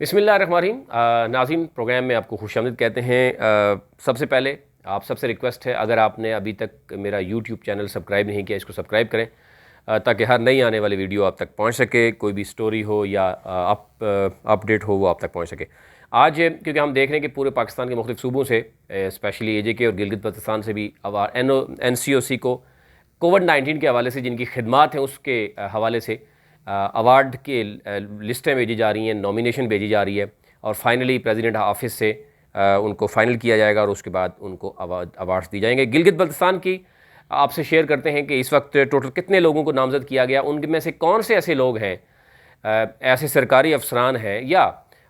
बिस्मिल्लाहिर्रहमानिर्रहीम। नाज़रीन, प्रोग्राम में आपको खुशामदीद कहते हैं। सबसे पहले आप सबसे रिक्वेस्ट है, अगर आपने अभी तक मेरा यूट्यूब चैनल सब्सक्राइब नहीं किया, इसको सब्सक्राइब करें ताकि हर नई आने वाली वीडियो आप तक पहुंच सके। कोई भी स्टोरी हो या अपडेट हो वो आप तक पहुंच सके। आज क्योंकि हम देख रहे हैं कि पूरे पाकिस्तान के मुख्तलिफ सूबों से, स्पेशली AJK और गिलगित बल्तिस्तान से भी NCOC को कोविड-19 के हवाले से जिनकी खिदमात हैं उसके हवाले से अवार्ड के लिस्टें भेजी जा रही हैं, नॉमिनेशन भेजी जा रही है और फाइनली प्रेसिडेंट ऑफिस से उनको फाइनल किया जाएगा और उसके बाद उनको अवार्ड्स दिए जाएंगे। गिलगित बल्तिस्तान की आपसे शेयर करते हैं कि इस वक्त टोटल कितने लोगों को नामज़द किया गया, उनमें से कौन से ऐसे लोग हैं, ऐसे सरकारी अफसरान हैं या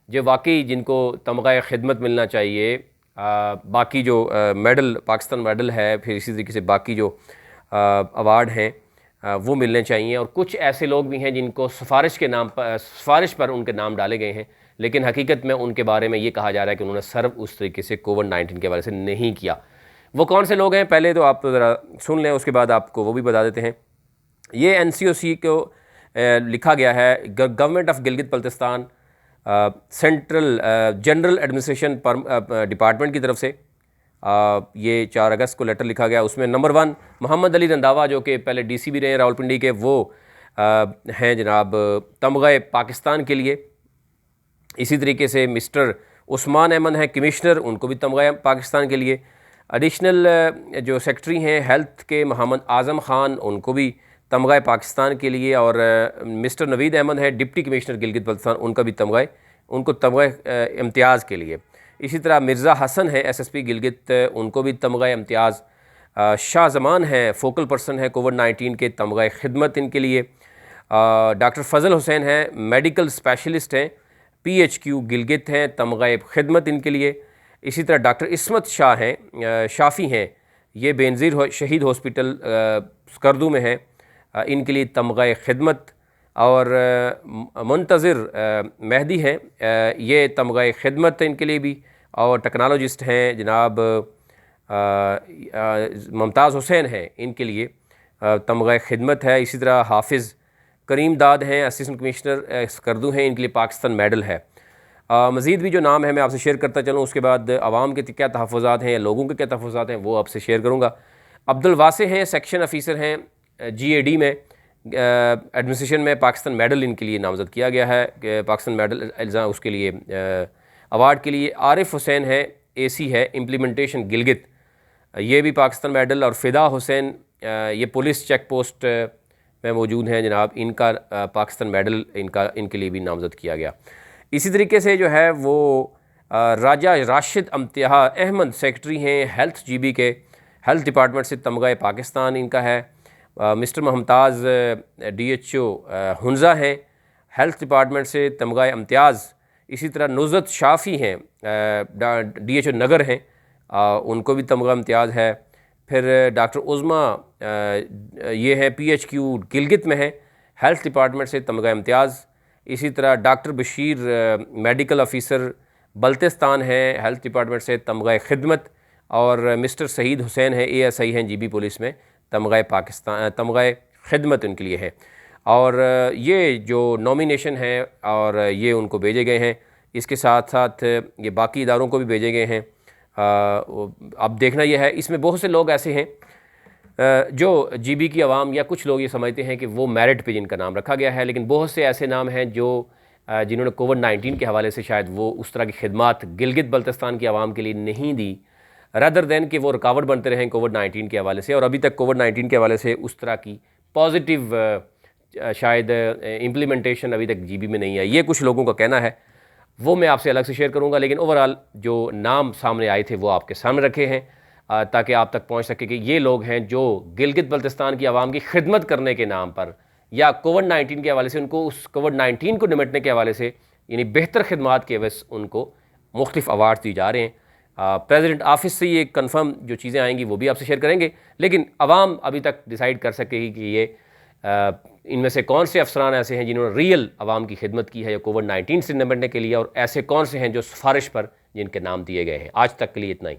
जो वाकई जिनको तमग़ा खिदमत मिलना चाहिए, बाकी जो मेडल, पाकिस्तान मेडल है, फिर इसी तरीके से बाकी जो अवार्ड हैं वो मिलने चाहिए। और कुछ ऐसे लोग भी हैं जिनको सिफारिश पर उनके नाम डाले गए हैं, लेकिन हकीकत में उनके बारे में ये कहा जा रहा है कि उन्होंने सर्व उस तरीके से कोविड-19 के हवाले से नहीं किया। वो कौन से लोग हैं पहले तो आप ज़रा सुन लें, उसके बाद आपको वो भी बता देते हैं। ये NCOC को लिखा गया है government of Gilgit Baltistan central general administration department की तरफ से। ये 4 अगस्त को लेटर लिखा गया। उसमें नंबर 1 मोहम्मद अली रंधावा, जो कि पहले DC भी रहे हैं रावलपिंडी के, वो हैं जनाब तमग़ा पाकिस्तान के लिए। इसी तरीके से मिस्टर उस्मान अहमद हैं कमिश्नर, उनको भी तमग़ा पाकिस्तान के लिए। एडिशनल जो सेक्रेटरी हैं हेल्थ के मोहम्मद आज़म ख़ान, उनको भी तमग़ा पाकिस्तान के लिए। और मिस्टर नवीद अहमद हैं डिप्टी कमिश्नर गिलगित बल्तिस्तान, उनका भी उनको तमग़ा इम्तियाज़ के लिए। इसी तरह मिर्ज़ा हसन है SSP गिलगित, उनको भी तमग़ा इम्तियाज़। शाह ज़मान है फोकल पर्सन है कोविड-19 के, तमग़ा खिदमत इनके लिए। डॉक्टर फ़ज़ल हुसैन हैं मेडिकल स्पेशलिस्ट हैं PHQ गिलगित हैं, तमग़ा खिदमत इनके लिए। इसी तरह डॉक्टर इसमत शाह हैं शाफ़ी हैं, ये बेनज़ीर शहीद हॉस्पिटल स्कर्दू में हैं, इनके लिए तमग़ा खिदमत। और मुंतज़िर मेहदी हैं, ये तमग़ा खिदमत इनके लिए भी। और टेक्नोलॉजिस्ट हैं जनाब मुमताज़ हुसैन हैं, इनके लिए तमग़ा खिदमत है। इसी तरह हाफिज़ करीम दाद हैं असिस्टेंट कमिश्नर स्कर्दू हैं, इनके लिए पाकिस्तान मेडल है। मज़ीद भी जो नाम है मैं आपसे शेयर करता चलूँ, उसके बाद आवाम के क्या तहफ़्फ़ुज़ात हैं या लोगों के क्या तहफ़्फ़ुज़ात हैं वो आपसे शेयर करूँगा। अब्दुल वासे हैं सेक्शन ऑफ़िसर हैं GAD में, एडमिनिस्ट्रेशन में, पाकिस्तान मेडल इनके लिए नामज़द किया गया है कि पाकिस्तान मेडल एल्ज़ा उसके लिए अवार्ड के लिए। आरिफ हुसैन है AC है इम्प्लीमेंटेशन गिलगित, ये भी पाकिस्तान मेडल। और फ़िदा हुसैन ये पुलिस चेक पोस्ट में मौजूद हैं जनाब, इनका पाकिस्तान मेडल इनके लिए भी नामज़द किया गया। इसी तरीके से जो है वो राजा राशिद अम्तिहा अहमद सेक्रेटरी हैं हेल्थ GB के, हेल्थ डिपार्टमेंट से तमग़ा पाकिस्तान इनका है। मिस्टर मुमताज़ DHO हुंज़ा हैं हेल्थ डिपार्टमेंट से, तमग़ा इम्तियाज़। इसी तरह नुज़रत शाफ़ी हैं DHO नगर हैं, उनको भी तमग़ा इम्तियाज़ है। फिर डॉक्टर उज़मा ये है PHQ गिलगित में है, हेल्थ डिपार्टमेंट से तमग़ा इम्तियाज़। इसी तरह doctor Bashir medical officer Baltistan है हेल्थ डिपार्टमेंट से, तमग़ा खिदमत। और मिस्टर सईद हुसैन है ASI हैं GB पुलिस में, तमग़ा पाकिस्तान तमग़ा खिदमत उनके लिए है। और ये जो नॉमिनेशन है और ये उनको भेजे गए हैं, इसके साथ साथ ये बाकी इदारों को भी भेजे गए हैं। अब देखना यह है, इसमें बहुत से लोग ऐसे हैं जो GB की आवाम या कुछ लोग ये समझते हैं कि वो मेरिट पे जिनका नाम रखा गया है, लेकिन बहुत से ऐसे नाम हैं जो जिन्होंने कोविड-19 के हवाले से शायद वो उस तरह की खिदमात गिलगित बल्तिस्तान की आवाम के लिए नहीं दी, रदर दैन कि वो रुकावट बनते रहें कोविड-19 के हवाले से। और अभी तक कोविड-19 के हवाले से उस तरह की पॉजिटिव शायद इम्प्लीमेंटेशन अभी तक GB में नहीं है, ये कुछ लोगों का कहना है। वो मैं आपसे अलग से शेयर करूंगा, लेकिन ओवरऑल जो नाम सामने आए थे वो आपके सामने रखे हैं ताकि आप तक पहुंच सके कि ये लोग हैं जो गिलगित बल्तिस्तान की आवाम की खिदमत करने के नाम पर या कोविड-19 के हवाले से उनको उस कोविड-19 को निपटने के हवाले से यानी बेहतर खिदमात के वजह उनको मुख्तलिफ अवार्ड दिए जा रहे हैं। प्रेसिडेंट ऑफिस से ये कन्फर्म जो चीज़ें आएंगी वो भी आपसे शेयर करेंगे, लेकिन आवाम अभी तक डिसाइड कर सकेगी कि ये इनमें से कौन से अफसरान ऐसे हैं जिन्होंने रियल आवाम की खिदमत की है या कोविड-19 से निपटने के लिए, और ऐसे कौन से हैं जो सिफारिश पर जिनके नाम दिए गए हैं। आज तक के लिए इतना ही।